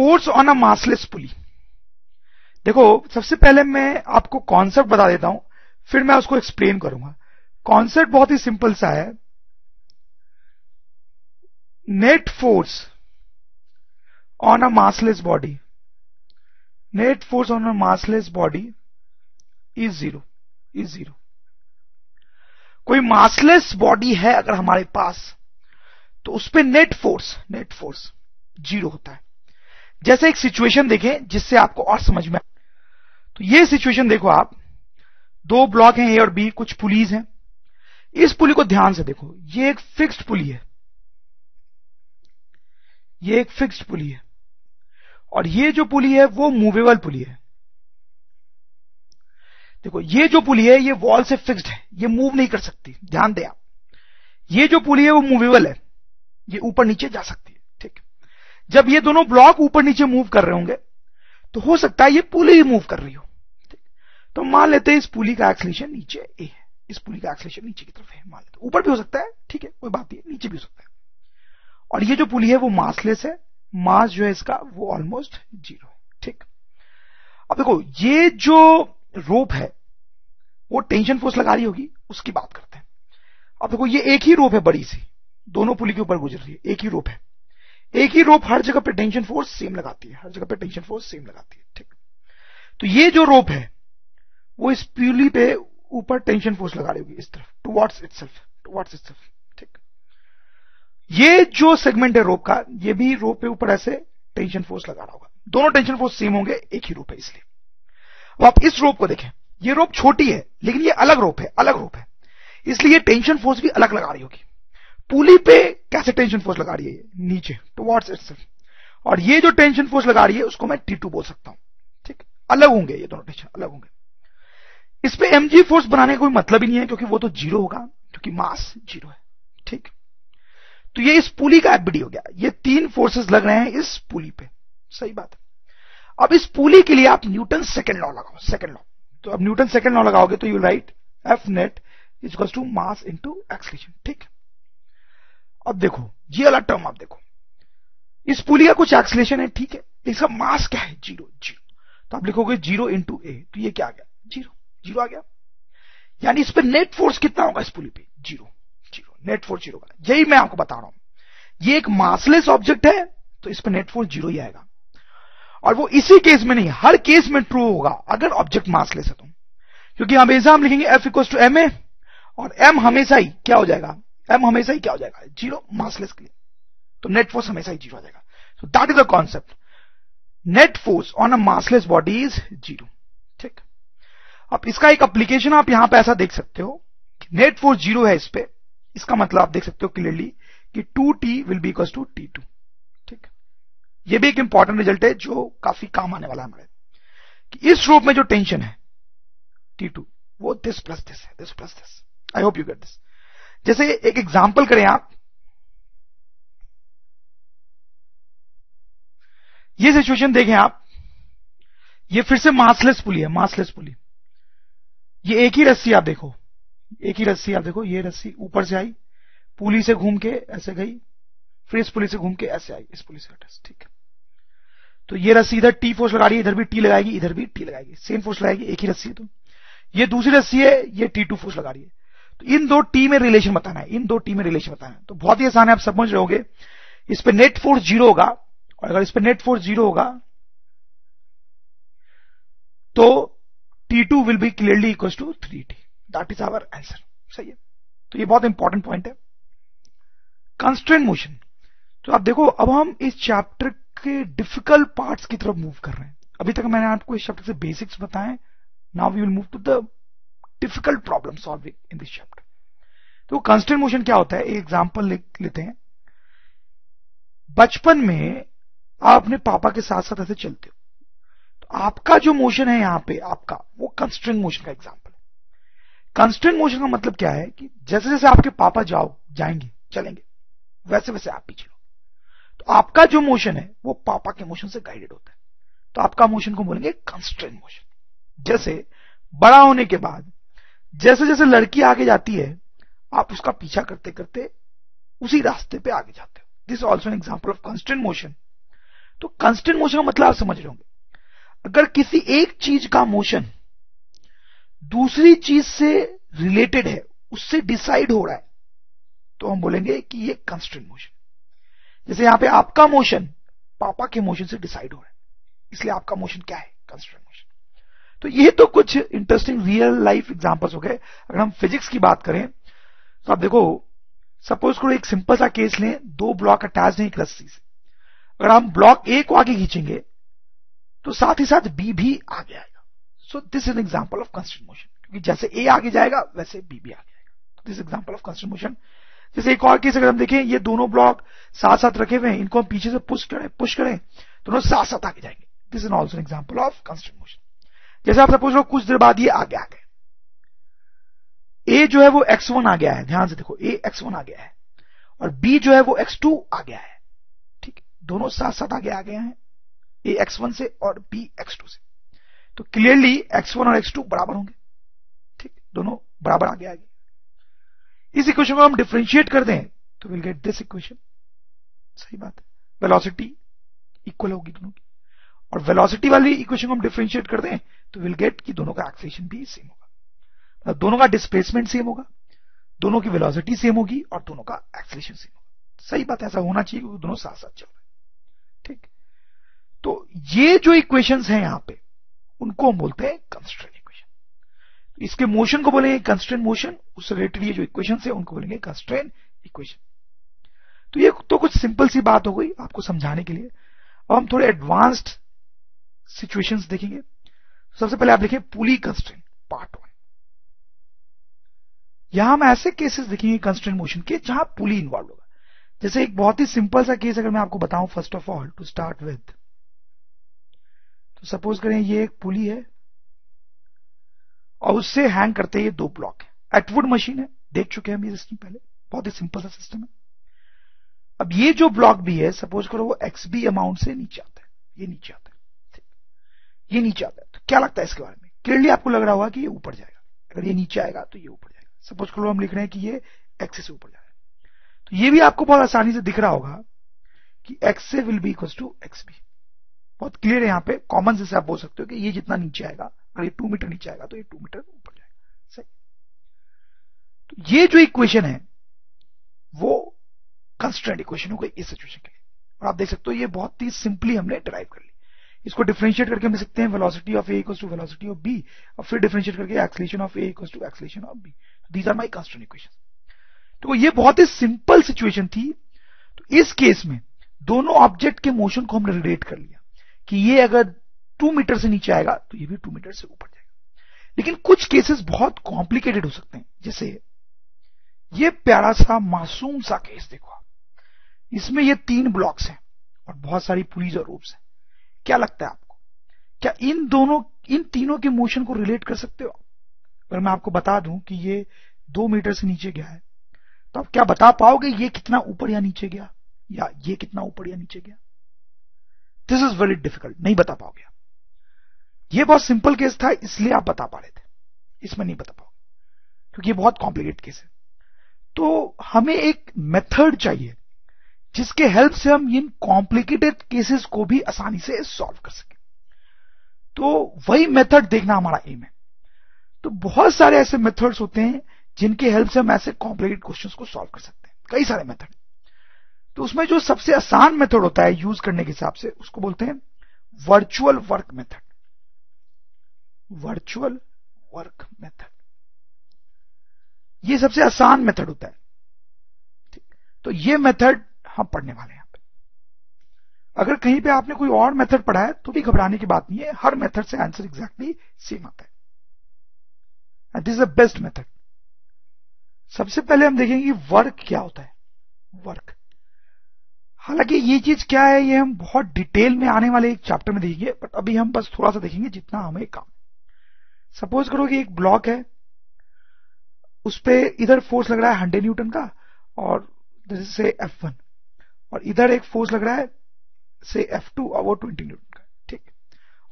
Force on a massless पुली। देखो सबसे पहले मैं आपको कॉन्सेप्ट बता देता हूं, फिर मैं उसको एक्सप्लेन करूंगा। कॉन्सेप्ट बहुत ही सिंपल सा है। Net force on a massless body, net force on a massless body is zero, is zero. कोई मासलेस बॉडी है अगर हमारे पास, तो उस पे नेट फोर्स जीरो होता है। जैसे एक सिचुएशन देखें जिससे आपको और समझ में, तो ये सिचुएशन देखो आप, दो ब्लॉक हैं ए और बी, कुछ पुलीज हैं। इस पुली को ध्यान से देखो, ये एक फिक्स्ड पुली है, ये एक फिक्स्ड पुली है, और ये जो पुली है वो मूवेबल पुली है। देखो ये जो पुली है ये वॉल से फिक्स्ड है, ये मूव नहीं कर सकती, ध्यान दें आप। ये जो पुली है वो मूवेबल है, ये ऊपर नीचे जा सकती है, ठीक। जब ये दोनों ब्लॉक ऊपर नीचे मूव कर रहे होंगे तो हो सकता है ये पुली ही मूव कर रही हो, ठीक। तो मान लेते हैं इस पुली का एक्सेलरेशन नीचे ए है, इस पुली का एक्सेलरेशन नीचे की तरफ है, मान लेते हैं। ऊपर भी हो सकता है, ठीक है, कोई बात नहीं, नीचे भी हो सकता है। और ये जो पुली है वो मासलेस है, मास जो है इसका वो ऑलमोस्ट जीरो है, ठीक। अब देखो ये जो रोप है वो टेंशन फोर्स लगा रही होगी, उसकी बात करते हैं। अब देखो ये एक ही रोप है बड़ी सी, दोनों पुली के ऊपर गुजर रही है, एक ही रोप है। एक ही रोप हर जगह पे टेंशन फोर्स सेम लगाती है, हर जगह पे टेंशन फोर्स सेम लगाती है, ठीक। तो ये जो रोप है वो इस पुली पे ऊपर टेंशन फोर्स लगा रही होगी इस तरफ, टुवर्ड्स इटसेल्फ, ठीक। ये जो सेगमेंट है रोप का, ये भी रोप पे ऊपर ऐसे टेंशन फोर्स लगा रहा होगा, दोनों टेंशन फोर्स सेम होंगे, एक ही रोप है इसलिए। अब आप इस रोप को देखें, ये रोप छोटी है लेकिन ये अलग रोप है, इसलिए ये टेंशन फोर्स भी अलग लगा रही होगी। पुली पे कैसे टेंशन फोर्स लगा रही है, ये नीचे टुवर्ड्स इटसेल्फ, और ये जो टेंशन फोर्स लगा रही है उसको मैं T2 बोल सकता हूं, ठीक। अलग होंगे, ये दोनों टेंशन अलग होंगे। इस पे mg फोर्स बनाने का कोई मतलब ही नहीं है, क्योंकि वो तो जीरो होगा, क्योंकि मास जीरो है, ठीक। तो ये इस पुली का एफबीडी हो गया, ये तीन फोर्सेस लग रहे हैं इस पुली पे, सही बात है। अब इस पुली के लिए आप न्यूटन सेकंड लॉ लगाओ, सेकंड लॉ। तो अब न्यूटन सेकंड लॉ लगाओगे तो you write F net is equal to mass into acceleration, ठीक। अब देखो ये वाला टर्म आप देखो, इस पुली का कुछ एक्सेलरेशन है, ठीक है, इसका मास क्या है, जीरो, तो आप लिखोगे जीरो इंटू ए, तो ये क्या आ गया, जीरो आ गया। यानी इस पे नेट फोर्स कितना होगा इस पुली पे, जीरो, नेट फोर्स जीरो होगा। यही मैं आपको बता रहा हूं, ये एक मासलेस ऑब्जेक्ट है तो इस पे नेट फोर्स जीरो ही आएगा। और वो इसी केस में नहीं, हर केस में ट्रू होगा अगर ऑब्जेक्ट मासलेस है तो, क्योंकि हमेशा हम लिखेंगे F इक्वल टू ma, और m हमेशा ही क्या हो जाएगा, जीरो मासलेस के लिए, तो नेट फोर्स हमेशा ही जीरो आ जाएगा। So that is the concept, net force on a massless body is zero, ठीक। अब इसका एक एप्लीकेशन आप यहां पे ऐसा देख सकते हो, नेट फोर्स जीरो है इस पे, इसका मतलब आप देख सकते हो क्लियरली कि 2t will be equal to T2, ठीक। ये भी एक इंपॉर्टेंट रिजल्ट है जो काफी काम आने वाला है हमारे, कि इस रोप में जो टेंशन है T2 वो दिस प्लस दिस है, this plus this. I hope you get this. जैसे एक एग्जांपल करें आप, ये सिचुएशन देखें आप, ये फिर से मासलेस पुली है, मासलेस पुली। ये एक ही रस्सी आप देखो, ये रस्सी ऊपर से आई, पुली से घूम के ऐसे गई, फिर इस पुली से घूम के ऐसे आई, इस पुली से हटा, ठीक है। तो ये रस्सी इधर टी फोर्स लगा रही है, इधर भी टी लगाएगी, इधर भी टी लगाएगी, सेम फोर्स लगाएगी, एक ही रस्सी है। तो ये दूसरी रस्सी है, ये T2 फोर्स लगा रही है। तो इन दो टी में रिलेशन बताना है, तो बहुत ही आसान है, आप समझ रहे होगे। इस पे नेट फोर्स जीरो होगा, और अगर इस पे नेट फोर्स जीरो होगा तो T2 will be clearly equal to 3t, that is our answer, सही है। तो ये बहुत इंपॉर्टेंट पॉइंट है, कंस्ट्रेंट मोशन। तो आप देखो अब हम इस चैप्टर के डिफिकल्ट पार्ट्स की तरफ मूव कर रहे हैं। अभी तक मैंने आपको इस चैप्टर से बेसिक्स बताए, now we will move to the difficult problem solving in this chapter. तो कंस्ट्रेंट मोशन क्या होता है, एक एग्जांपल लेते हैं। बचपन में आप अपने पापा के साथ साथ ऐसे चलते हो, तो आपका जो मोशन है यहां पे आपका, वो कंस्ट्रेंट मोशन का एग्जांपल है। कंस्ट्रेंट मोशन का मतलब क्या है कि जैसे जैसे आपके पापा चलेंगे वैसे वैसे आप भी चलो, तो आपका जो मोशन है वो पापा के मोशन से गाइडेड होता है, तो आपका मोशन को बोलेंगे कंस्ट्रेंट मोशन। जैसे बड़ा होने के बाद जैसे जैसे लड़की आगे जाती है, आप उसका पीछा करते करते उसी रास्ते पे आगे जाते हो। This also an example of constraint motion. तो कांस्टेंट मोशन का मतलब आप समझ रहे होंगे, अगर किसी एक चीज का मोशन दूसरी चीज से रिलेटेड है, उससे डिसाइड हो रहा है, तो हम बोलेंगे कि ये कांस्टेंट मोशन। जैसे यहां पे आपका मोशन पापा के मोशन से डिसाइड हो रहा है, इसलिए आपका मोशन क्या है, कांस्टेंट मोशन। तो ये तो कुछ इंटरेस्टिंग रियल लाइफ एग्जांपल्स हो गए। अगर हम फिजिक्स की बात करें तो आप देखो, सपोज करो एक सिंपल सा केस लें, दो ब्लॉक अटैच हैं एक रस्सी से। अगर हम ब्लॉक ए को आगे खींचेंगे तो साथ ही साथ बी भी आगे आएगा। So this is an example of constant motion, क्योंकि जैसे ए आगे जाएगा वैसे बी भी आगे आएगा। This example of constant motion. जैसे एक और केस अगर हम देखें, ये दोनों ब्लॉक साथ साथ रखे हुए हैं, इनको हम पीछे से पुश करें दोनों साथ साथ आगे जाएंगे। This is also an example of constant motion. जैसे आप सपोज करो कुछ देर बाद ये आगे आ गए, ए जो है वो x1 आ गया है, ध्यान से देखो, ए x1 आ गया है, और बी जो है वो x2 आ गया है। ठीक, दोनों साथ साथ आगे आ गए हैं, ए x1 से और बी x2 से। तो क्लियरली x1 और x2 बराबर होंगे। ठीक, दोनों बराबर आगे आगे। इस इक्वेशन को हम डिफरेंशिएट कर दें तो विल गेट दिस इक्वेशन। सही बात है, वेलोसिटी इक्वल होगी दोनों की, और वेलोसिटी वाली इक्वेशन को हम डिफरेंशिएट कर दें तो विल गेट कि दोनों का एक्सेलरेशन भी सेम होगा, मतलब दोनों का डिस्प्लेसमेंट सेम होगा, दोनों की वेलोसिटी सेम होगी और दोनों का एक्सेलरेशन सेम होगा। सही बात है, ऐसा होना चाहिए क्योंकि दोनों साथ साथ चल रहे हैं। ठीक, तो ये जो इक्वेशंस हैं यहां पे, उनको हम बोलते हैं कंस्ट्रेंट इक्वेशन। इसके मोशन को बोलेंगे कंस्ट्रेंट मोशन, उससे रिलेटेड ये जो इक्वेशंस है उनको बोलेंगे कंस्ट्रेंट इक्वेशन। तो ये तो कुछ सिंपल सी बात हो गई आपको समझाने के लिए। अब हम थोड़े एडवांस्ड सिचुएशंस देखेंगे। सबसे पहले आप देखें पुली कंस्ट्रेंट पार्ट 1। यहां हम ऐसे केसेस देखेंगे कंस्ट्रेंट मोशन के जहां पुली इन्वॉल्व होगा। जैसे एक बहुत ही सिंपल सा केस अगर मैं आपको बताऊं, first of all to start with, तो सपोज करें ये एक पुली है और उससे हैंग करते ये दो ब्लॉक है। एटवुड मशीन है, देख चुके हैं हम ये सिस्टम पहले, बहुत ही सिंपल सा सिस्टम है। अब ये जो ब्लॉक भी है, सपोज करो वो XB अमाउंट से नीचे आता है, ये नीचे आता है, ये नीचे आता है। तो क्या लगता है इसके बारे में? क्लियरली आपको लग रहा होगा कि ये ऊपर जाएगा। अगर ये नीचे आएगा तो ये ऊपर जाएगा। सपोज करो हम लिख रहे हैं कि ये X से ऊपर जा रहा है, तो ये भी आपको बहुत आसानी से दिख रहा होगा कि X से will be equal to XB। बहुत क्लियर है, यहां पे कॉमन से आप बोल सकते हो कि ये जितना नीचे आएगा, अगर ये 2 मीटर नीचे आएगा तो ये 2 मीटर ऊपर जाएगा। सही। तो ये जो इक्वेशन है वो कंस्ट्रेंट इक्वेशन हो गई इस सिचुएशन के लिए। और आप देख सकते हो ये बहुत ही सिंपली हमने डिराइव कर ली। इसको डिफरेंशिएट करके हम लिख सकते हैं velocity of A equals to velocity of B, और फिर डिफरेंशिएट करके acceleration of A equals to acceleration of B. These are my constraint equation. तो ये बहुत ही सिंपल सिचुएशन थी। तो इस केस में दोनों ऑब्जेक्ट के मोशन को हमने रिलेट कर लिया कि ये अगर 2 मीटर से नीचे आएगा तो ये भी 2 मीटर से ऊपर जाएगा। लेकिन कुछ केसेस बहुत कॉम्प्लिकेटेड हो सकते हैं। जैसे ये प्यारा सा मासूम सा केस देखो, इसमें ये 3 ब्लॉक्स हैं और बहुत सारी पुलीज और रोप्स हैं। क्या लगता है आपको, क्या इन तीनों के मोशन को रिलेट कर सकते हो? अगर मैं आपको बता दूं कि ये 2 मीटर से नीचे गया है, तो आप क्या बता पाओगे ये कितना ऊपर या नीचे गया, या ये कितना ऊपर या नीचे गया? दिस इज वेरी डिफिकल्ट, नहीं बता पाओगे आप। ये बहुत सिंपल केस था इसलिए आप बता पा रहे थे, इसमें नहीं बता पाओगे क्योंकि ये बहुत कॉम्प्लिकेटेड केस है। तो हमें एक मेथड चाहिए जिसके हेल्प से हम इन कॉम्प्लिकेटेड केसेस को भी आसानी से सॉल्व कर सकें। तो वही मेथड देखना हमारा एम है। तो बहुत सारे ऐसे मेथड्स होते हैं जिनके हेल्प से हम ऐसे कॉम्प्लिकेटेड क्वेश्चंस को सॉल्व कर सकते हैं, कई सारे मेथड। तो उसमें जो सबसे आसान मेथड होता है यूज करने के हिसाब से, उसको बोलते हैं virtual work method. Virtual work method ये सबसे आसान मेथड होता है। तो ये मेथड हम पढ़ने वाले हैं। अगर कहीं पे आपने कोई और मेथड पढ़ा है तो भी घबराने की बात नहीं है, हर मेथड से आंसर एग्जैक्टली सेम आता है। And this is the best method. सबसे पहले हम देखेंगे कि वर्क क्या होता है। वर्क, हालांकि ये चीज क्या है ये हम बहुत डिटेल में आने वाले एक चैप्टर में देखेंगे, बट अभी हम बस थोड़ा सा देखेंगे जितना हमें काम। सपोज करो कि एक ब्लॉक है, उस पे इधर फोर्स लग रहा है 100 न्यूटन का, और से F1, और इधर एक फोर्स लग रहा है से F2 और वो 20 न्यूटन का। ठीक,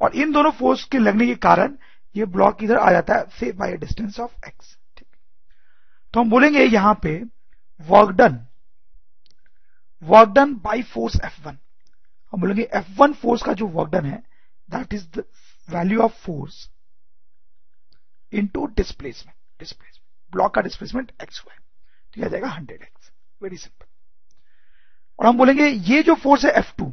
और इन दोनों फोर्स के लगने के कारण ये ब्लॉक इधर आ जाता है से बाय डिस्टेंस ऑफ x। ठीक, तो हम बोलेंगे यहां पे work done by force F1, हम बोलेंगे F1 फोर्स का जो वर्क डन है that is the value of force into displacement block का डिस्प्लेसमेंट XY, तो यह आ जाएगा 100x, वेरी सिंपल। और हम बोलेंगे ये जो फोर्स है F2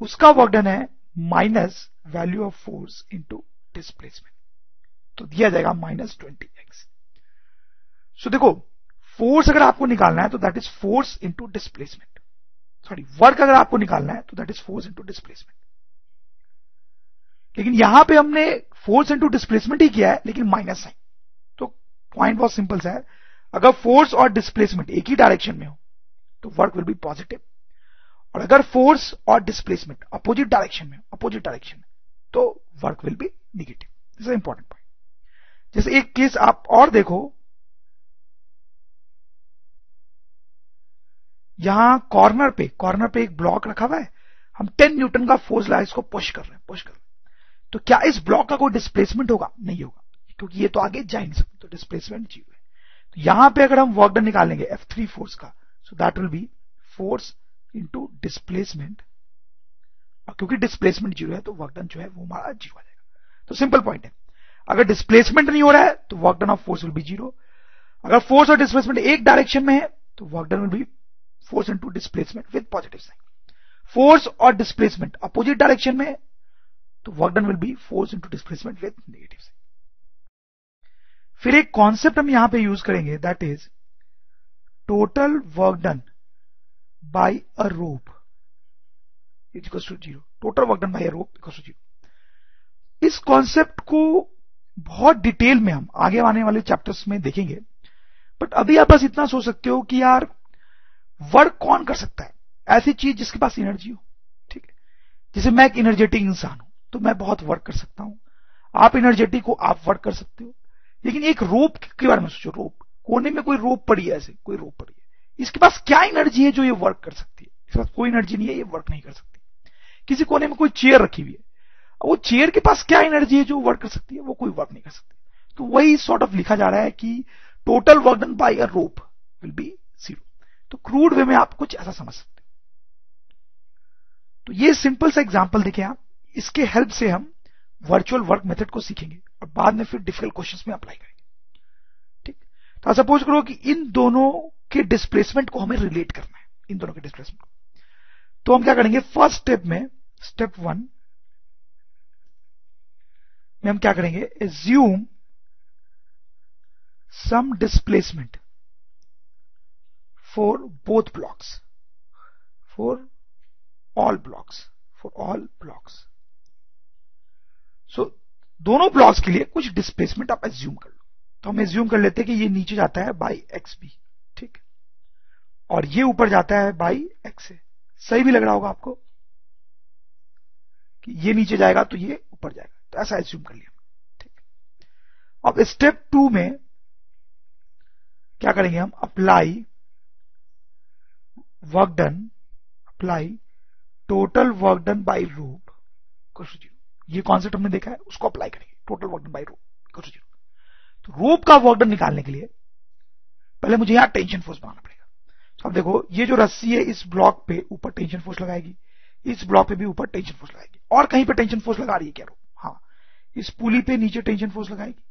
उसका वर्क डन है minus value of force into displacement, तो दिया जाएगा -20x। सो देखो फोर्स अगर आपको निकालना है तो that is force into displacement, sorry work अगर आपको निकालना है तो that is force into displacement. लेकिन यहां पे हमने फोर्स इनटू डिस्प्लेसमेंट ही किया है लेकिन माइनस साइन, तो पॉइंट बहुत सिंपल सा है, अगर फोर्स और डिस्प्लेसमेंट एक ही डायरेक्शन में हो तो वर्क विल बी पॉजिटिव, और अगर फोर्स और डिस्प्लेसमेंट अपोजिट डायरेक्शन में तो work will be negative. This is important point. जैसे एक केस आप और देखो, यहां कॉर्नर पे एक ब्लॉक रखा हुआ है, हम 10 न्यूटन का फोर्स लगा इसको पुश कर रहे हैं, तो क्या इस ब्लॉक का कोई डिस्प्लेसमेंट होगा? नहीं होगा, क्योंकि ये तो आगे जा ही नहीं सकते, तो डिस्प्लेसमेंट 0 है। तो यहां पे अगर हम वर्क डन निकालेंगे F3 फोर्स का, so that will be force into displacement, और क्योंकि डिस्प्लेसमेंट 0 है तो वर्क डन जो है वो हमारा 0 आ जाएगा। तो सिंपल पॉइंट है, अगर डिस्प्लेसमेंट नहीं हो रहा है तो work done of force will be 0, अगर फोर्स और डिस्प्लेसमेंट एक डायरेक्शन में है तो work done will be force into displacement with positive sign. Force और डिस्प्लेसमेंट अपोजिट डायरेक्शन में है तो work done will be force into displacement with negative sign. फिर एक कॉन्सेप्ट हम यहां पे यूज करेंगे that is total work done by a rope is equal to 0, total work done by a rope equal to 0। इस concept को बहुत detail में हम आगे आने वाले चैप्टर्स में देखेंगे, बट अभी आप बस इतना सोच सकते हो कि यार वर्क कौन कर सकता है? ऐसी चीज जिसके पास एनर्जी हो, ठीक है। जैसे मैं एक एनर्जेटिक इंसान हूं तो मैं बहुत वर्क कर सकता हूं, आप एनर्जेटिक हो, आप वर्क कर सकते हो। लेकिन एक रोप के बारे में सोचो, रोप कोने में कोई रोप पड़ी है, ऐसे कोई रोप पड़ी है, इसके पास क्या एनर्जी है जो ये वर्क कर सकती है? इसके पास कोई एनर्जी नहीं है, ये वर्क नहीं कर सकती। किसी कोने में कोई चेयर रखी हुई है, वो चेयर के पास क्या एनर्जी है जो वर्क कर सकती है? वो कोई वर्क नहीं कर सकती। तो वही सॉर्ट ऑफ लिखा जा रहा है कि total work done by a rope will be 0। तो क्रूड वे में आप कुछ ऐसा समझ सकते हो। तो ये सिंपल सा एग्जांपल देखें आप, इसके हेल्प से हम वर्चुअल वर्क मेथड को सीखेंगे और बाद में फिर डिफिकल्ट क्वेश्चंस में अप्लाई करेंगे, ठीक। तो सपोज करो कि इन दोनों के डिस्प्लेसमेंट को हमें रिलेट करना है, इन दोनों के डिस्प्लेसमेंट को। तो हम क्या करेंगे, फर्स्ट स्टेप में, स्टेप 1 में हम क्या करेंगे, assume some displacement for both blocks, for all blocks. So दोनों ब्लॉक्स के लिए कुछ डिस्प्लेसमेंट आप एज्यूम कर लो। तो हम एज्यूम कर लेते हैं कि ये नीचे जाता है बाई XB, ठीक, और ये ऊपर जाता है बाई XA। सही भी लग रहा होगा आपको कि ये नीचे जाएगा तो ये ऊपर जाएगा, तो ऐसा एज्यूम कर लिया, ठीक। अब स्टेप 2 में क्या करेंगे हम, apply total work done by rope equal to 0। ये कॉन्सेप्ट हमने देखा है, उसको अप्लाई करेंगे, total work done by rope equal to 0। तो रोप का वर्क डन निकालने के लिए पहले मुझे यहां टेंशन फोर्स बनाना पड़ेगा। तो अब देखो, ये जो रस्सी है इस ब्लॉक पे ऊपर टेंशन फोर्स लगाएगी, इस ब्लॉक पे भी ऊपर टेंशन फोर्स लगाएगी, और कहीं पे टेंशन फोर्स लगा रही है क्या रोप? हाँ, इस पुली पे नीचे टेंशन फोर्स लगाएगी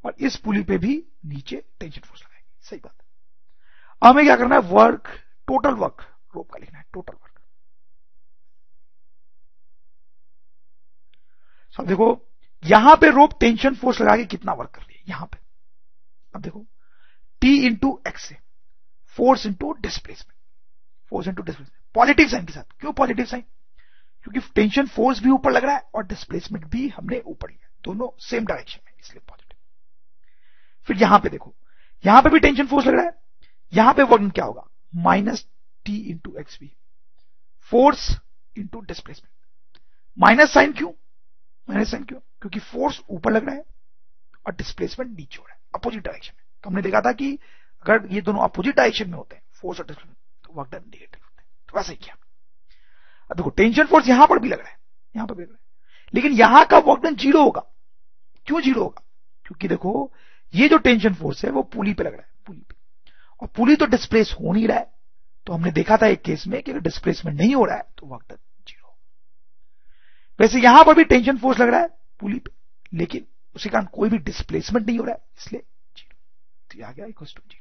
और इस पुली पे भी नीचे टेंशन फोर्स लगाएगी, सही बात है। हमें क्या करना है, वर्क, टोटल वर्क रोप का लिखना है, टोटल वर्क। अब देखो यहां पे रोप टेंशन फोर्स लगा के कितना वर्क कर रही है यहां पे। अब देखो T इंटू एक्स से force into displacement, positive sign के साथ। क्यों पॉजिटिव साइन? क्योंकि टेंशन फोर्स भी ऊपर लग रहा है और डिस्प्लेसमेंट भी हमने ऊपर लिया, दोनों सेम डायरेक्शन में, इसलिए पॉजिटिव। फिर यहां पे देखो, यहां पे भी टेंशन फोर्स लग रहा है, यहां पे वर्क क्या होगा, -T into XB, force into displacement. Minus sign क्यों? क्योंकि फोर्स ऊपर लग रहा है और डिस्प्लेसमेंट नीचे हो रहा है, अपोजिट डायरेक्शन में। तो हमने देखा था कि अगर ये दोनों अपोजिट डायरेक्शन में होते हैं, फोर्स और डिस्प्लेसमेंट, तो वर्क डन नेगेटिव होता है। तो वैसे ही किया। अब देखो टेंशन फोर्स यहां पर भी लग रहा है, यहां पर भी लग रहा है, लेकिन यहां का वर्क डन 0 होगा। क्यों 0 होगा? क्योंकि देखो ये जो टेंशन फोर्स है वो पुली पे लग रहा है, पुली पे, और पुली तो डिस्प्लेस हो नहीं रहा है, तो हमने देखा था एक केस में कि अगर डिस्प्लेसमेंट नहीं हो रहा है तो वर्क डन 0। वैसे यहां पर भी टेंशन फोर्स लग रहा है पुली पे, लेकिन उसी कारण कोई भी डिस्प्लेसमेंट नहीं हो रहा है, इसलिए 0। तो ये आ गया इक्वल टू 0।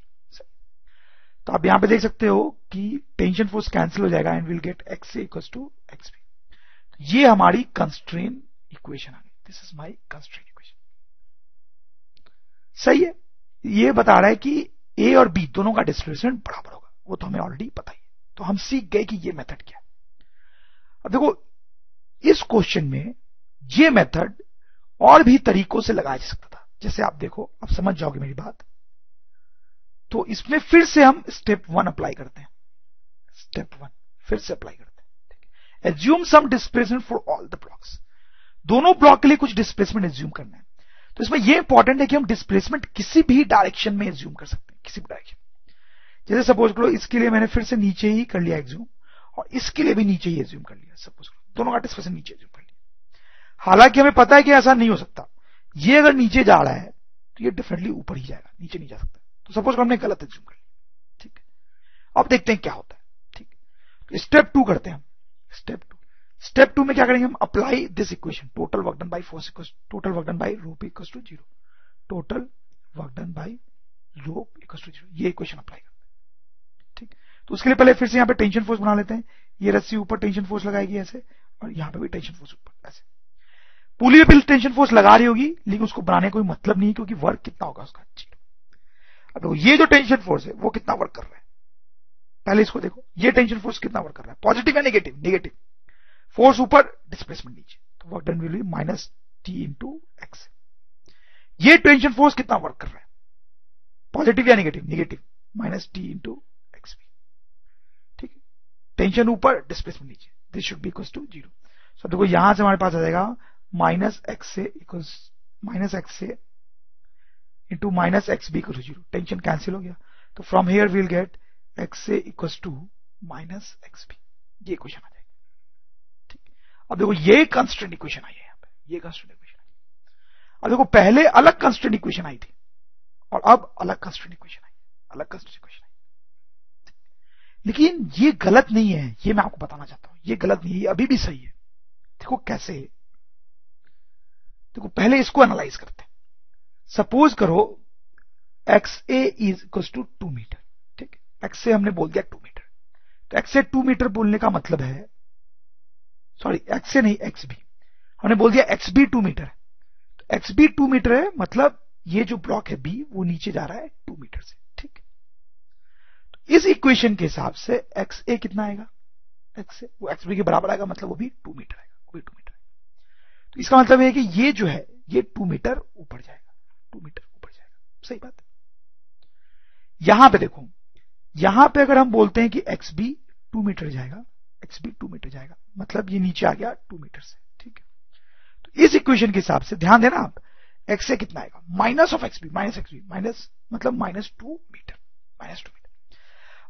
तो आप यहां पे देख सकते हो कि टेंशन फोर्स कैंसिल हो जाएगा and will get x A equal to x B. ये हमारी कंस्ट्रेन इक्वेशन आ गई। This is my constraint equation. सही है। ये बता रहा है कि ए और बी दोनों का डिस्प्लेसमेंट बराबर होगा, वो तो हमें ऑलरेडी पता ही है। तो हम सीख गए कि ये मेथड क्या है। अब देखो इस क्वेश्चन में ये मेथड और भी तरीकों से लगाया जा सकता था। जैसे आप देखो, आप समझ जाओगे मेरी बात। तो इसमें फिर से हम स्टेप 1 अप्लाई करते हैं। स्टेप 1 फिर से अप्लाई करते हैं। Assume some displacement for all the blocks. दोनों ब्लॉक के लिए कुछ डिस्प्लेसमेंट एज्यूम करना है। तो इसमें यह इंपॉर्टेंट है कि हम डिस्प्लेसमेंट किसी भी डायरेक्शन में एज्यूम कर सकते हैं, किसी भी डायरेक्शन। जैसे सपोज करो इसके लिए मैंने फिर से नीचे ही कर लिया एज्यूम, और इसके लिए भी नीचे ही एज्यूम कर लिया। सपोज करो दोनों का डिस्प्लेसमेंट नीचे एज्यूम कर लिया। हालांकि हमें पता है कि ऐसा नहीं हो सकता। ये अगर नीचे जा रहा है तो ये डेफिनेटली ऊपर ही जाएगा, नीचे नहीं जा सकता। तो सपोज हमने गलत एज्यूम कर लिया। ठीक है, अब देखते हैं क्या होता है। ठीक, तो स्टेप 2 करते हैं हम। स्टेप 2 में क्या करेंगे हम? Apply this equation, total work done by force equals total work done by rope equals to 0। Total work done by rope equals to 0, ये इक्वेशन अप्लाई करते हैं। ठीक, तो उसके लिए पहले फिर से यहां पे टेंशन फोर्स बना लेते हैं। ये रस्सी ऊपर टेंशन फोर्स लगाएगी ऐसे, और यहां पे भी टेंशन फोर्स ऊपर ऐसे। पुली पे टेंशन फोर्स लगा रही होगी, लेकिन उसको बनाने का कोई मतलब नहीं है, क्योंकि वर्क कितना होगा उसका 0। अब ये जो टेंशन फोर्स है वो कितना वर्क कर रहा है, पहले इसको देखो। ये टेंशन फोर्स कितना वर्क कर रहा है, पॉजिटिव या नेगेटिव? नेगेटिव। फोर्स ऊपर, डिस्प्लेसमेंट नीचे, तो work done will be minus T into x. ये टेंशन फोर्स कितना वर्क कर रहा है, पॉजिटिव या negative? Negative, minus T into x B. ठीक है, टेंशन ऊपर, डिस्प्लेसमेंट नीचे, this should be equal to 0। So देखो यहां से हमारे पास आ जाएगा minus x A equals minus x A into minus x B equal to 0। Tension cancel हो गया, तो from here will get x A equals to minus x B. ये इक्वेशन आ जाएगी। ठीक, अब देखो ये कंस्ट्रेंट इक्वेशन आई है यहां पे, ये कंस्ट्रेंट इक्वेशन आई। अब देखो पहले अलग कंस्ट्रेंट इक्वेशन आई थी, और अब अलग कंस्ट्रेंट इक्वेशन आई, अलग कंस्ट्रेंट इक्वेशन आई। लेकिन ये गलत नहीं है, ये मैं आपको बताना चाहता हूं। ये गलत नहीं है, ये अभी भी सही है। देखो कैसे, देखो पहले इसको एनालाइज करते हैं। सपोज करो x A is equal to 2 meter. ठीक, एक्स ए हमने बोल दिया 2 मीटर। तो एक्स ए 2 मीटर बोलने का मतलब है, सॉरी एक्स ए नहीं एक्स बी, हमने बोल दिया एक्स बी 2 मीटर है। तो एक्स बी 2 मीटर है, मतलब ये जो ब्लॉक है बी वो नीचे जा रहा है 2 मीटर से। ठीक, तो इस इक्वेशन के हिसाब से एक्स ए कितना आएगा, एक्स ए वो एक्स बी के बराबर आएगा, मतलब वो भी 2 मीटर आएगा, वो भी 2 मीटर आएगा। तो इसका मतलब है कि ये जो है ये 2 मीटर ऊपर जाएगा, 2 मीटर ऊपर जाएगा। सही बात है। यहां पे देखो, यहां पे अगर हम बोलते हैं कि एक्स बी 2 मीटर जाएगा, एक्स बी 2 मीटर जाएगा, मतलब ये नीचे आ गया 2 मीटर से। ठीक है, तो इस इक्वेशन के हिसाब से ध्यान देना आप, एक्स ए कितना आएगा, minus of x B, minus x B, minus मतलब माइनस 2 मीटर, माइनस 2 मीटर।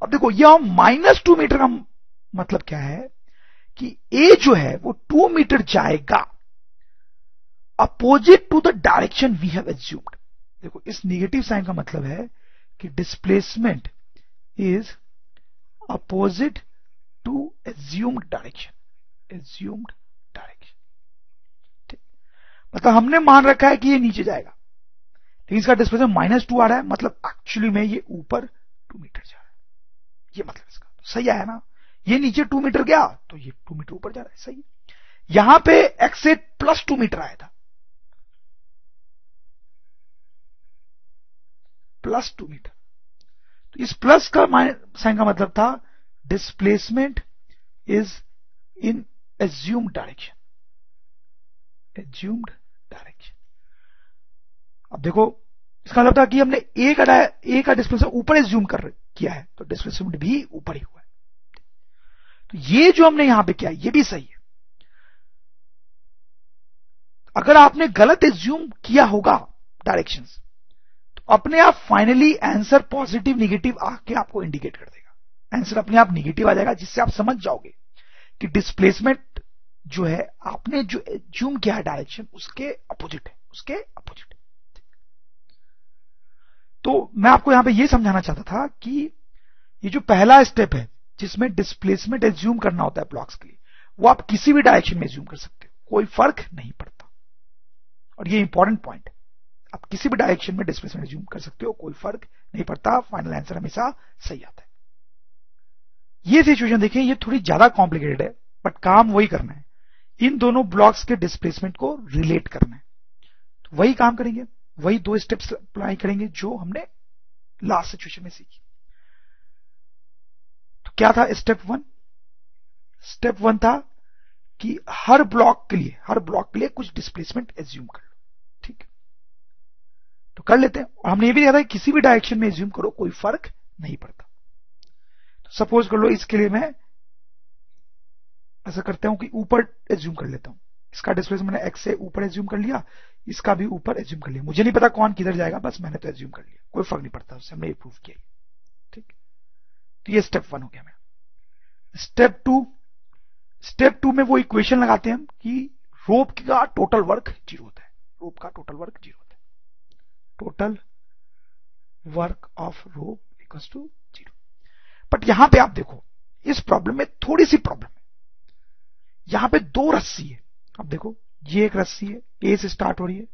अब देखो यह माइनस 2 मीटर का मतलब क्या है कि ए जो है वो 2 मीटर जाएगा opposite to the direction we have assumed. देखो इस नेगेटिव साइन का मतलब है कि displacement is opposite to assumed direction, assumed direction. ठीक, मतलब हमने मान रखा है कि ये नीचे जाएगा, लेकिन इसका डिस्प्लेसमेंट माइनस 2 आ रहा है, मतलब एक्चुअली में ये ऊपर 2 मीटर जा रहा है। ये मतलब इसका तो सही आया ना, ये नीचे 2 मीटर गया तो ये 2 मीटर ऊपर जा रहा है। सही है। यहां पे एक्स ए प्लस 2 मीटर आया था, प्लस 2 मीटर। तो इस प्लस का साइन का मतलब था displacement is in assumed direction, assumed direction. अब देखो इसका मतलब था कि हमने ए का डिस्प्लेसमेंट ऊपर एज्यूम किया है, तो डिस्प्लेसमेंट भी ऊपर ही हुआ है। तो ये जो हमने यहां पे किया ये भी सही है। अगर आपने गलत एज्यूम किया होगा डायरेक्शंस, तो अपने आप फाइनली आंसर पॉजिटिव नेगेटिव आके आपको इंडिकेट कर देगा। आंसर अपने आप नेगेटिव आ जाएगा, जिससे आप समझ जाओगे कि डिस्प्लेसमेंट जो है आपने जो एज्यूम किया है डायरेक्शन उसके अपोजिट है, उसके अपोजिट है। तो मैं आपको यहां पे ये समझाना चाहता था कि ये जो पहला स्टेप है जिसमें डिस्प्लेसमेंट एज्यूम करना होता है ब्लॉक्स के लिए, वो आप किसी भी डायरेक्शन में एज्यूम कर सकते हो, कोई फर्क नहीं पड़ता। और ये इंपॉर्टेंट पॉइंट है, आप किसी भी डायरेक्शन में डिस्प्लेसमेंट एज्यूम कर सकते हो, कोई फर्क नहीं पड़ता, फाइनल आंसर हमेशा सही आता है। ये सिचुएशन देखिए, ये थोड़ी ज्यादा कॉम्प्लिकेटेड है, बट काम वही करना है, इन दोनों ब्लॉक्स के डिस्प्लेसमेंट को रिलेट करना है। तो वही काम करेंगे, वही 2 स्टेप्स अप्लाई करेंगे जो हमने लास्ट सिचुएशन में सीखी। तो क्या था स्टेप 1? स्टेप 1 था कि हर ब्लॉक के लिए कुछ डिस्प्लेसमेंट एज्यूम कर लो, ठीक है? तो कर लेते हैं। और हमने ये भी देखा था कि किसी भी डायरेक्शन में एज्यूम करो, कोई फर्क नहीं पड़ता। तो सपोज कर लो, इसके लिए मैं ऐसा करता हूं कि ऊपर एज्यूम कर लेता हूं, इसका डिस्प्लेसमेंट मैंने x से ऊपर एज्यूम कर लिया, इसका भी ऊपर एज्यूम कर लिया। मुझे नहीं पता कौन किधर जाएगा, बस मैंने तो एज्यूम कर लिया, कोई फर्क नहीं पड़ता, उससे हमने ये प्रूव किया, ठीक। तो ये स्टेप 1 हो गया मेरा। स्टेप 2 में वो इक्वेशन लगाते हैं हम कि रोप का टोटल वर्क 0 होता है, रोप का टोटल वर्क 0 होता है, total work of rope equals to 0। But यहां पे आप देखो, इस प्रॉब्लम में थोड़ी सी प्रॉब्लम है। यहां पे 2 रस्सी है, अब देखो ये एक रस्सी है, ए से स्टार्ट हो रही है,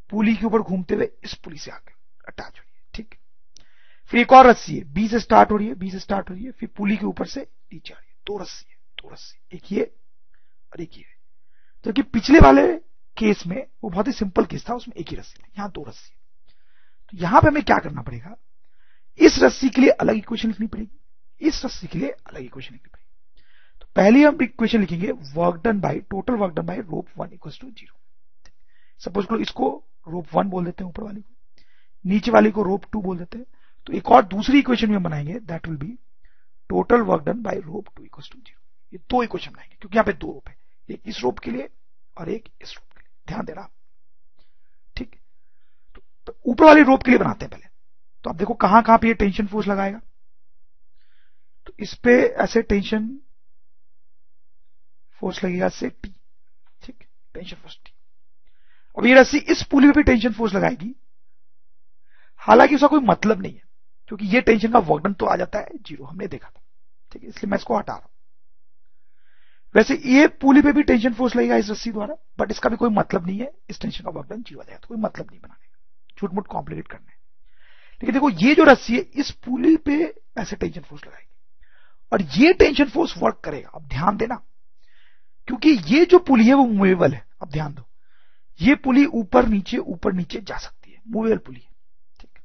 पुली के ऊपर घूमते हुए इस पुली से आकर अटैच हो रही है, ठीक। फिर एक और रस्सी है, बी से स्टार्ट हो रही है, फिर पुली के ऊपर से नीचे आ रही है। 2 रस्सी है, 2 रस्सी, एक ये और एक ये। तो कि पिछले वाले केस में वो बहुत ही सिंपल केस था, उसमें एक ही रस्सी थी, यहां 2 रस्सी है। तो यहां पे हमें क्या करना पड़ेगा, इस रस्सी के लिए अलग इक्वेशन लिखनी पड़ेगी, इस रस्सी के लिए अलग इक्वेशन लिखनी पड़ेगी। तो पहले हम इक्वेशन लिखेंगे work done by total work done by rope 1 equals to 0। Suppose करो इसको रोप 1 बोल देते हैं, ऊपर वाली को, नीचे वाली को रोप 2 बोल देते हैं। तो एक और दूसरी इक्वेशन भी हम बनाएंगे, that will be total work done by rope 2 equals to 0। ये 2 इक्वेशन बनाएंगे क्योंकि यहाँ पे 2 रोप है, एक इस रोप के लिए और एक इस रोप के लिए, ध्यान देना, ठीक। तो ऊपर वाली रोप के लिए बनाते हैं पहले। तो आप देखो कहां कहां पे ये टेंशन फोर्स लगाएगा, तो इस पे ऐसे टेंशन फोर्स लगेगा से टी, ठीक, टेंशन फोर्स टी। और ये रस्सी इस पुली पे भी टेंशन फोर्स लगाएगी, हालांकि उसका कोई मतलब नहीं है क्योंकि ये टेंशन का वर्क डन तो आ जाता है 0, हमने देखा था, ठीक है, इसलिए मैं इसको हटा रहा हूं। वैसे ये पुली पे भी टेंशन फोर्स लगेगा इस रस्सी द्वारा, बट इसका भी कोई मतलब नहीं है, इस टेंशन का वर्क डन 0 आ जाएगा, तो कोई मतलब नहीं बनाने का, झूठ मूठ कॉम्प्लिकेट करना है। लेकिन देखो ये जो रस्सी है इस पुली पे ऐसे टेंशन फोर्स लगाएगी और ये टेंशन फोर्स वर्क करेगा। अब ध्यान देना, क्योंकि ये जो पुली है वो मूवेबल है, अब ध्यान दो, ये पुली ऊपर नीचे जा सकती है, मूवेबल पुली है, ठीक।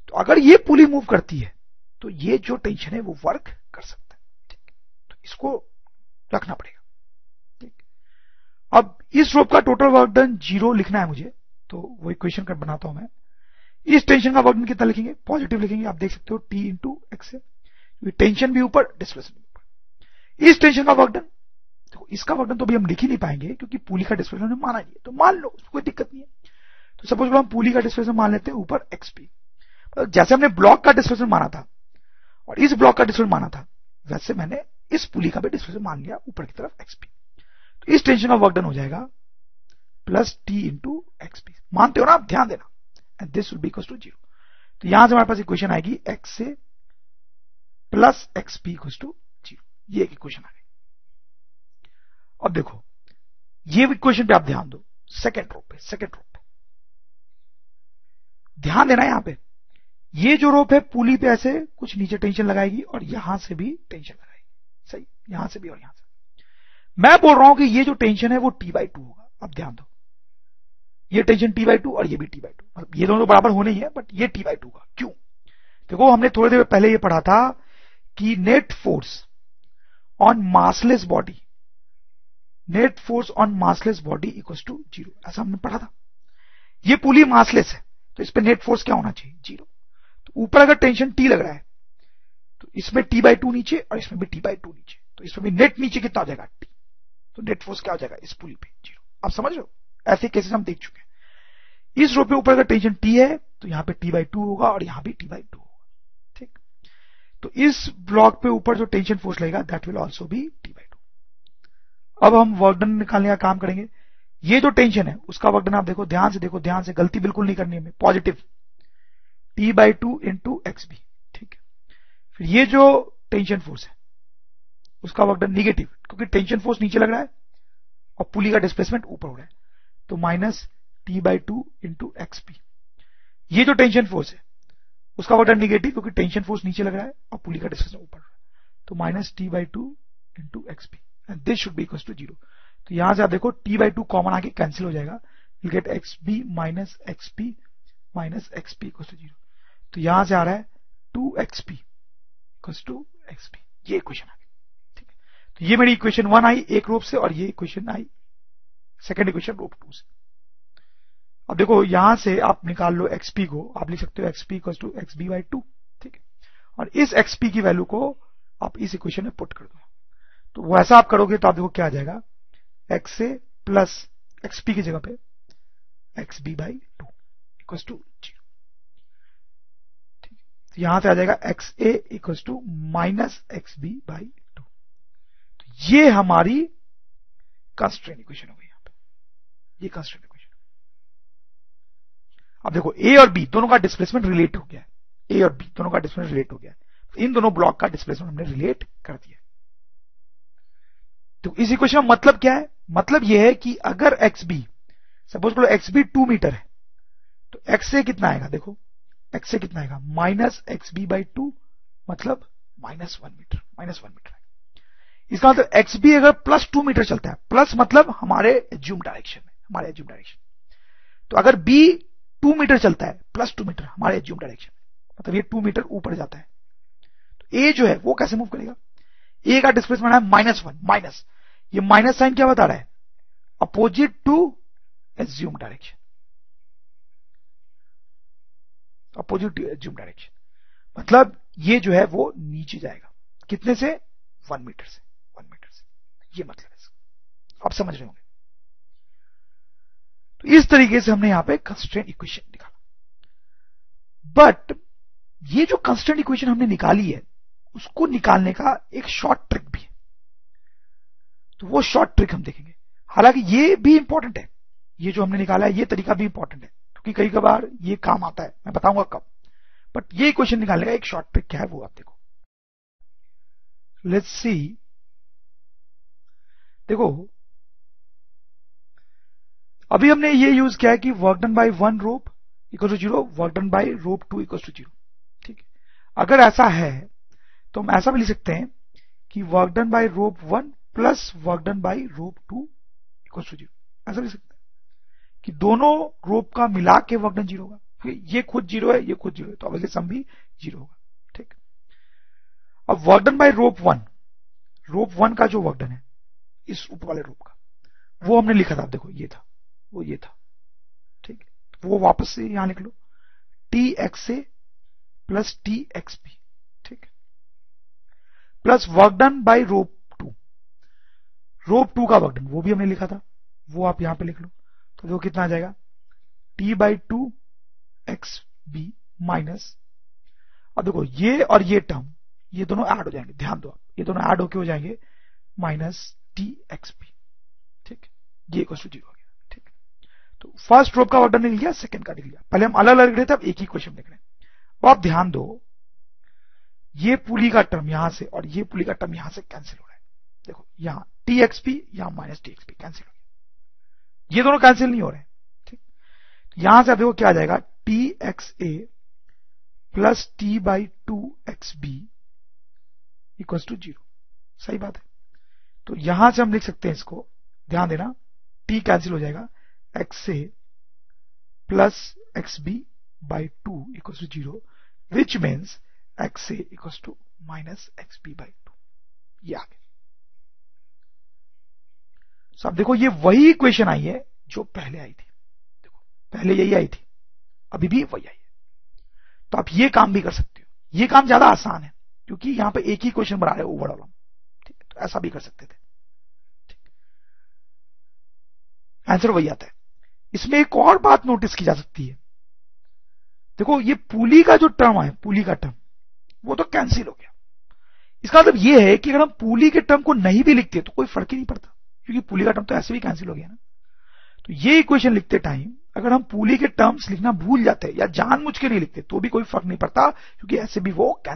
तो अगर ये पुली मूव करती है तो ये जो टेंशन है वो वर्क कर सकता है, ठीक। तो इसको रखना पड़ेगा, ठीक। अब इस रोप का टोटल वर्क डन 0 लिखना है मुझे, तो वो इक्वेशन कर बनाता हूं मैं। इस टेंशन का वर्क डन कितना लिखेंगे, पॉजिटिव लिखेंगे, आप देख सकते हो T इंटू एक्स है, टेंशन भी ऊपर, डिस्प्लेसमेंट भी ऊपर। इस टेंशन का वर्क डन, देखो इसका वर्क डन तो भी हम लिख ही नहीं पाएंगे क्योंकि पुली का डिस्प्लेसमेंट माना नहीं है, तो मान लो कोई दिक्कत नहीं है। तो सपोज हम पुली का डिस्प्लेसमेंट मान लेते हैं ऊपर एक्सपी, जैसे हमने ब्लॉक का डिस्प्लेसमेंट माना था और इस ब्लॉक का डिस्प्लेसमेंट माना था, वैसे मैंने इस पुली का भी डिस्प्लेसमेंट मान लिया ऊपर की तरफ एक्सपी। तो इस टेंशन का वर्क डन हो जाएगा प्लस टी इंटू एक्सपी, मानते हो ना आप, ध्यान देना, and this will be equal to 0। तो यहां से हमारे पास इक्वेशन आएगी एक्स से प्लस एक्सपी इक्वल टू 0, ये एक इक्वेशन आ गई। अब देखो ये इक्वेशन पे आप ध्यान दो, सेकेंड रोप पे ध्यान देना, यहां पे ये जो रोप है पुली पे ऐसे कुछ नीचे टेंशन लगाएगी और यहां से भी टेंशन लगाएगी, सही, यहां से भी और यहां से। मैं बोल रहा हूं कि ये जो टेंशन है वो T/2 होगा। अब ध्यान दो, ये टेंशन T/2 और ये भी T/2, मतलब ये दोनों बराबर होने ही है, बट ये T/2 होगा। क्यों? देखो हमने थोड़ी देर पहले ये पढ़ा था कि net force on massless body equals to 0, ऐसा हमने पढ़ा था। ये पुली मासलेस है तो इस पे नेट फोर्स क्या होना चाहिए, 0। तो ऊपर अगर टेंशन T लग रहा है तो इसमें T/2 नीचे और इसमें भी T/2 नीचे, तो इसमें भी नेट नीचे कितना हो जाएगा, T। तो नेट फोर्स क्या हो जाएगा इस पुली पे, 0। आप समझ रहे हो, ऐसे केसेस हम देख चुके हैं। इस रो पे ऊपर अगर टेंशन T है तो यहां पे T/2 होगा और यहां भी T/2 होगा, ठीक। तो इस ब्लॉक पे ऊपर जो टेंशन फोर्स लगेगा that will also be T/2। अब हम वर्क डन निकालने का काम करेंगे। ये जो टेंशन है उसका वर्क डन आप देखो, ध्यान से, गलती बिल्कुल नहीं करनी है, पॉजिटिव T/2 इंटू एक्सबी, ठीक है। फिर ये जो टेंशन फोर्स है उसका वर्क डन निगेटिव, क्योंकि टेंशन फोर्स नीचे लग रहा है और पुली का डिस्प्लेसमेंट ऊपर हो रहा है, तो माइनस T/2 इंटू एक्सपी। ये जो टेंशन फोर्स है उसका वर्क डन निगेटिव, क्योंकि टेंशन फोर्स नीचे लग रहा है और पुली का डिस्प्लेसमेंट ऊपर हो रहा है, तो minus T/2 into x P and this should be equal to 0। तो यहां से आप देखो T/2 कॉमन आके कैंसिल हो जाएगा, will get XB minus XP equal to 0। तो यहां से आ रहा है 2XP इक्वल टू XP, ये इक्वेशन आ गई। ठीक है, तो ये मेरी इक्वेशन 1 आई एक रूप से और ये इक्वेशन आई सेकेंड इक्वेशन रूप 2 से। अब देखो यहां से आप निकाल लो XP को, आप लिख सकते हो XP इक्वल टू XB/2। ठीक है, और इस XP की वैल्यू को आप इस इक्वेशन में पुट कर दो, तो वैसा आप करोगे तो आप देखो क्या आ जाएगा, XA प्लस XP की जगह पे XB/2 इक्वल टू 0। ठीक है, तो यहां से आ जाएगा XA equal to minus XB/2। तो ये हमारी कंस्ट्रेंट इक्वेशन हो गई, यहां पे ये कंस्ट्रेंट इक्वेशन। अब देखो A और B दोनों का डिस्प्लेसमेंट रिलेट हो गया है, A और B दोनों का डिस्प्लेसमेंट रिलेट हो गया है, इन दोनों ब्लॉक का डिस्प्लेसमेंट हमने रिलेट कर दिया। तो इस इक्वेशन में मतलब क्या है, मतलब यह है कि अगर XB सपोज करो XB 2 मीटर है, तो XA कितना आएगा, देखो XA कितना आएगा माइनस XB/2 मतलब माइनस 1 मीटर आएगा। इसका मतलब XB अगर प्लस 2 मीटर चलता है, प्लस मतलब हमारे एज्यूम डायरेक्शन में, तो अगर B 2 मीटर चलता है प्लस 2 मीटर हमारे एज्यूम डायरेक्शन में, मतलब ये 2 मीटर ऊपर जाता है, तो A जो है वो कैसे मूव करेगा, A का डिस्प्लेसमेंट है -1, माइनस, ये माइनस साइन क्या बता रहा है, opposite to assume direction, opposite to assume direction, मतलब ये जो है वो नीचे जाएगा, कितने से 1 मीटर से, ये मतलब है, आप समझ रहे होंगे। तो इस तरीके से हमने यहां पे कंस्ट्रेंट इक्वेशन निकाला। बट ये जो कंस्ट्रेंट इक्वेशन हमने निकाली है उसको निकालने का एक शॉर्ट ट्रिक भी है, तो वो शॉर्ट ट्रिक हम देखेंगे। हालांकि ये भी इंपॉर्टेंट है, ये जो हमने निकाला है ये तरीका भी इंपॉर्टेंट है, क्योंकि कई बार ये काम आता है, मैं बताऊंगा कब। बट ये इक्वेशन निकालने का एक शॉर्ट ट्रिक क्या है वो आप देखो। लेट्स सी, देखो अभी हमने ये यूज किया है कि work done by 1 rope equal to 0, work done by rope 2 equal to 0। ठीक है, अगर ऐसा है तो हम ऐसा भी लिख सकते हैं कि work done by rope 1 plus work done by rope 2 equal to 0, ऐसा लिख सकते हैं कि दोनों रोप का मिला के वर्क डन 0 होगा, ये खुद 0 है, ये खुद 0 है, तो ऑब्वियसली सम भी 0 होगा। ठीक, अब वर्क डन बाय रोप 1 का जो वर्क डन है इस ऊपर वाले रोप का, वो हमने लिखा था, देखो ये था, वो ये था। ठीक है, वो वापस से यहां लिख लो, TXA प्लस TXB, ठीक, plus work done by rope 2 का वर्क डन वो भी हमने लिखा था, वो आप यहां पे लिख लो, तो वो कितना आ जाएगा T/2 XB माइनस, अब देखो ये और ये टर्म ये दोनों ऐड हो जाएंगे, ध्यान दो आप, ये दोनों ऐड होके हो जाएंगे माइनस TXB। ठीक, ये इक्वल टू 0 हो गया। ठीक, तो फर्स्ट रोप का वर्क डन लिख लिया, सेकंड का लिख लिया, पहले हम अलग अलग लिख रहे थे, अब एक ही क्वेश्चन लिख रहे हैं। अब आप ध्यान दो, ये पुली का टर्म यहां से और ये पुली का टर्म यहां से कैंसिल हो रहा है, देखो यहां TXB यहां माइनस TXB कैंसिल हो गया, ये दोनों कैंसिल नहीं हो रहे हैं। ठीक, यहां से आप देखो क्या आ जाएगा, TXA plus T/2 XB equal to 0, सही बात है। तो यहां से हम लिख सकते हैं इसको, ध्यान देना, T कैंसिल हो जाएगा, XA plus XB/2 equal to 0, which means XA equal to minus XB/2, ये आ गया। तो अब देखो ये वही इक्वेशन आई है जो पहले आई थी, देखो पहले यही आई थी, अभी भी वही आई है। तो आप ये काम भी कर सकते हो, ये काम ज्यादा आसान है क्योंकि यहां पे एक ही क्वेश्चन बना रहे ओवरऑल हम, ठीक है, तो ऐसा भी कर सकते थे, आंसर वही आता है। इसमें एक और बात नोटिस की जा सकती है, देखो ये पुली का जो टर्म है, पुली का टर्म वो तो कैंसिल हो गया, इसका मतलब ये है कि अगर हम पुली के टर्म को नहीं भी लिखते तो कोई फर्क ही नहीं पड़ता, क्योंकि पुली का टर्म तो ऐसे भी कैंसिल हो गया ना। तो ये इक्वेशन लिखते टाइम अगर हम पुली के टर्म्स लिखना भूल जाते या जानबूझ के नहीं लिखते तो भी कोई फर्क नहीं पड़ता, क्योंकि ऐसे भी वो कैंसिल